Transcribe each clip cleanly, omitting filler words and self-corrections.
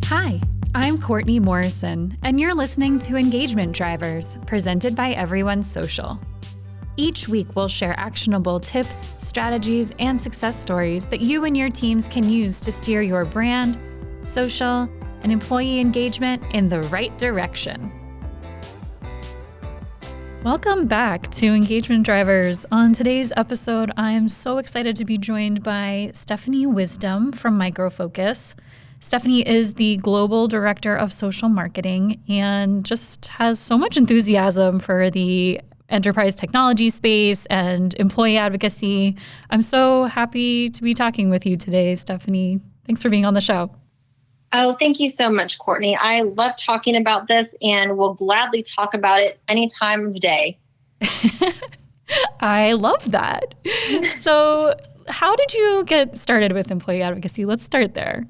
Hi, I'm Courtney Morrison, and you're listening to Engagement Drivers, presented by EveryoneSocial. Each week, we'll share actionable tips, strategies, and success stories that you and your teams can use to steer your brand, social, and employee engagement in the right direction. Welcome back to Engagement Drivers. On today's episode, I am so excited to be joined by Stephanie Wisdom from Micro Focus. Stephanie is the Global Director of Social Marketing and just has so much enthusiasm for the enterprise technology space and employee advocacy. I'm so happy to be talking with you today, Stephanie. Thanks for being on the show. Oh, thank you so much, Courtney. I love talking about this and will gladly talk about it any time of day. I love that. So how did you get started with employee advocacy? Let's start there.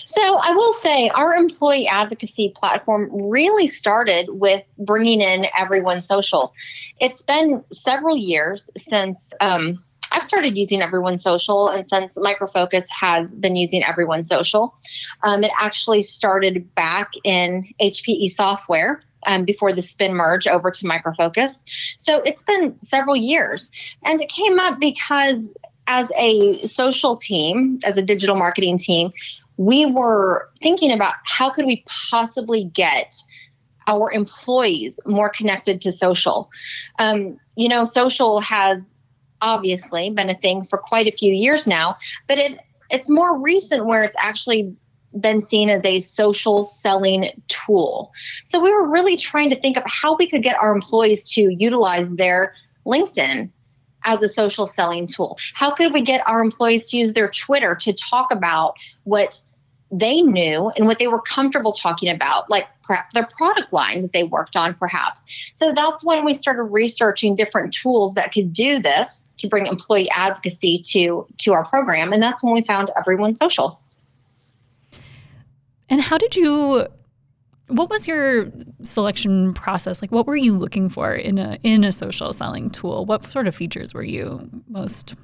So I will say our employee advocacy platform really started with bringing in EveryoneSocial. It's been several years since I've started using EveryoneSocial, and since Micro Focus has been using EveryoneSocial. It actually started back in HPE software before the spin merge over to Micro Focus. So it's been several years, and it came up because as a social team, as a digital marketing team, we were thinking about how could we possibly get our employees more connected to social. Social has obviously been a thing for quite a few years now, but it's more recent where it's actually been seen as a social selling tool. So we were really trying to think of how we could get our employees to utilize their LinkedIn as a social selling tool. How could we get our employees to use their Twitter to talk about what they knew and what they were comfortable talking about, like perhaps their product line that they worked on perhaps. So that's when we started researching different tools that could do this to bring employee advocacy to our program. And that's when we found EveryoneSocial. And what was your selection process? Like, what were you looking for in a social selling tool? What sort of features were you most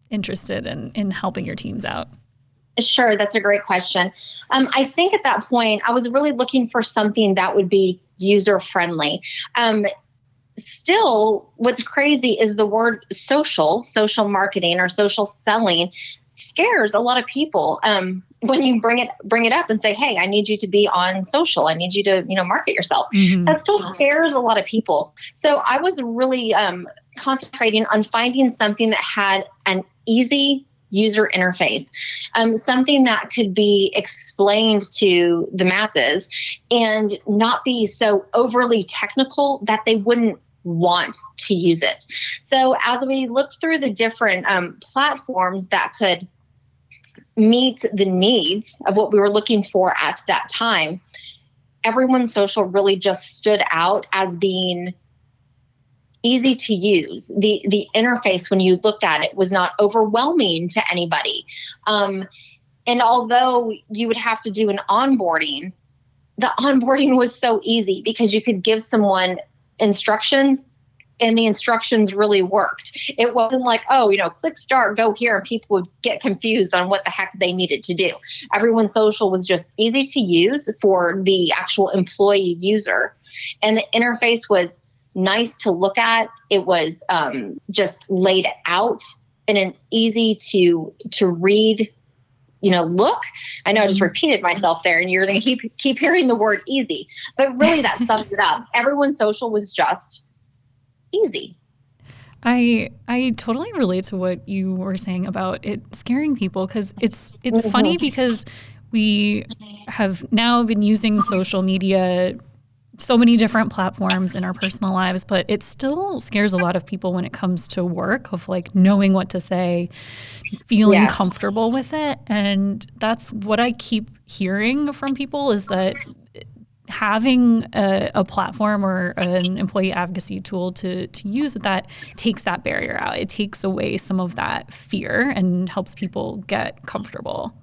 interested in helping your teams out? Sure, that's a great question. I think at that point, I was really looking for something that would be user-friendly. Still, what's crazy is the word social marketing or social selling scares a lot of people when you bring it up and say, hey, I need you to be on social. I need you to, market yourself. Mm-hmm. That still scares a lot of people. So I was really concentrating on finding something that had an easy user interface, something that could be explained to the masses and not be so overly technical that they wouldn't want to use it. So as we looked through the different platforms that could meet the needs of what we were looking for at that time, EveryoneSocial really just stood out as being easy to use. The interface, when you looked at it, was not overwhelming to anybody. And although you would have to do an onboarding, the onboarding was so easy because you could give someone instructions and the instructions really worked. It wasn't like, click start, go here, and people would get confused on what the heck they needed to do. EveryoneSocial was just easy to use for the actual employee user. And the interface was nice to look at. It was just laid out in an easy to read, look. I know I just repeated myself there, and you're going to keep hearing the word easy, but really that sums it up. EveryoneSocial was just easy. I totally relate to what you were saying about it scaring people, because it's funny because we have now been using social media, so many different platforms in our personal lives, but it still scares a lot of people when it comes to work, of like knowing what to say, feeling comfortable with it. And that's what I keep hearing from people, is that having a platform or an employee advocacy tool to use with that takes that barrier out. It takes away some of that fear and helps people get comfortable.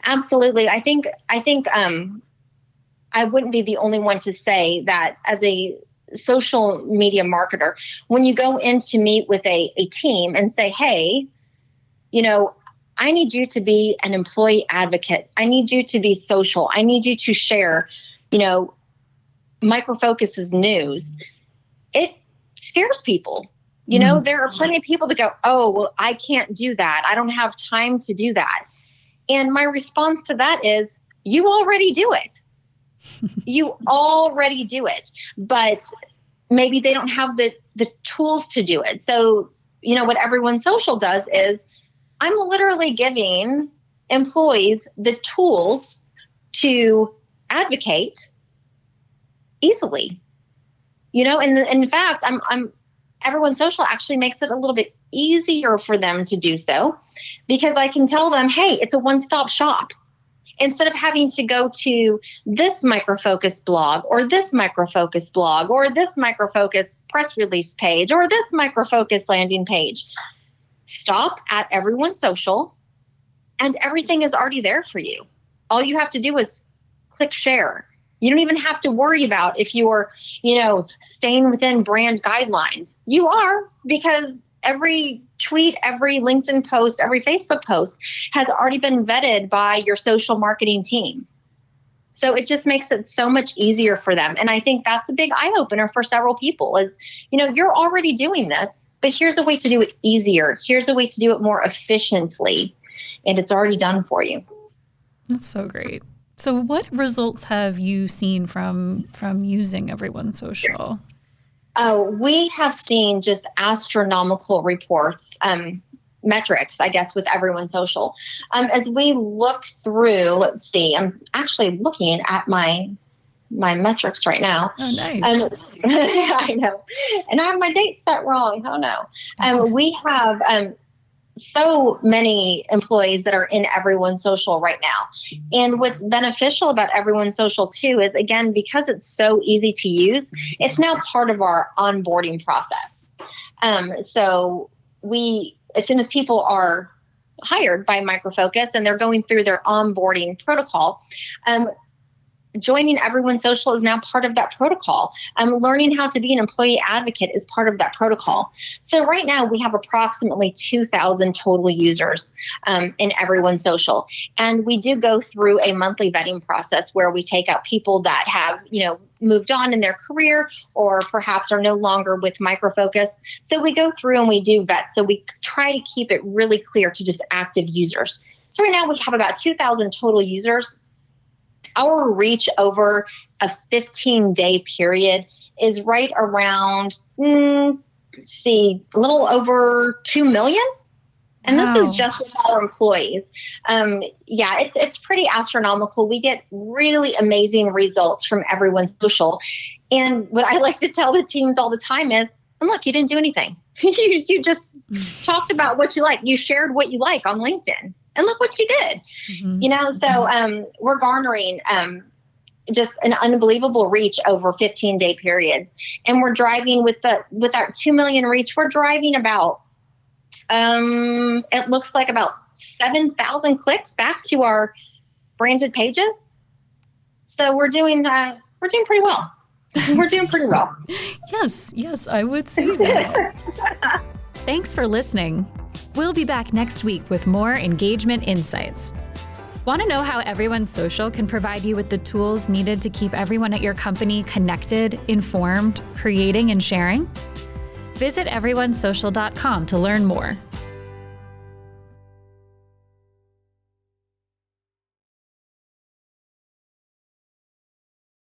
Absolutely. I think I wouldn't be the only one to say that as a social media marketer, when you go in to meet with a team and say, hey, I need you to be an employee advocate. I need you to be social. I need you to share, Micro Focus's news. It scares people. There are plenty of people that go, oh, well, I can't do that. I don't have time to do that. And my response to that is, you already do it. You already do it. But maybe they don't have the tools to do it. So, what EveryoneSocial does is I'm literally giving employees the tools to advocate easily. And in fact, EveryoneSocial actually makes it a little bit easier for them to do so, because I can tell them, hey, it's a one-stop shop. Instead of having to go to this Micro Focus blog or this Micro Focus blog or this Micro Focus press release page or this Micro Focus landing page, stop at EveryoneSocial and everything is already there for you. All you have to do is click share. You don't even have to worry about if you're, staying within brand guidelines. You are, because every tweet, every LinkedIn post, every Facebook post has already been vetted by your social marketing team. So it just makes it so much easier for them. And I think that's a big eye opener for several people is, you're already doing this, but here's a way to do it easier. Here's a way to do it more efficiently. And it's already done for you. That's so great. So what results have you seen from using EveryoneSocial? We have seen just astronomical reports, metrics, I guess, with EveryoneSocial. As we look through, let's see, I'm actually looking at my metrics right now. Oh, nice. I know. And I have my date set wrong. Oh, no. We have so many employees that are in EveryoneSocial right now. And what's beneficial about EveryoneSocial too is, again, because it's so easy to use, it's now part of our onboarding process. So as soon as people are hired by Micro Focus and they're going through their onboarding protocol, joining EveryoneSocial is now part of that protocol. Learning how to be an employee advocate is part of that protocol. So right now we have approximately 2,000 total users in EveryoneSocial. And we do go through a monthly vetting process where we take out people that have, moved on in their career or perhaps are no longer with Micro Focus. So we go through and we do vet. So we try to keep it really clear to just active users. So right now we have about 2,000 total users. Our reach over a 15-day period is right around, a little over 2 million. And Wow. This is just with our employees. It's pretty astronomical. We get really amazing results from EveryoneSocial. And what I like to tell the teams all the time is, and look, you didn't do anything. You just talked about what you like. You shared what you like on LinkedIn. And look what you did, So we're garnering just an unbelievable reach over 15-day periods. And we're driving with our 2 million reach, we're driving about, it looks like about 7,000 clicks back to our branded pages. So we're doing pretty well. We're doing pretty well. Yes, I would say that. Thanks for listening. We'll be back next week with more engagement insights. Want to know how EveryoneSocial can provide you with the tools needed to keep everyone at your company connected, informed, creating, and sharing? Visit EveryoneSocial.com to learn more.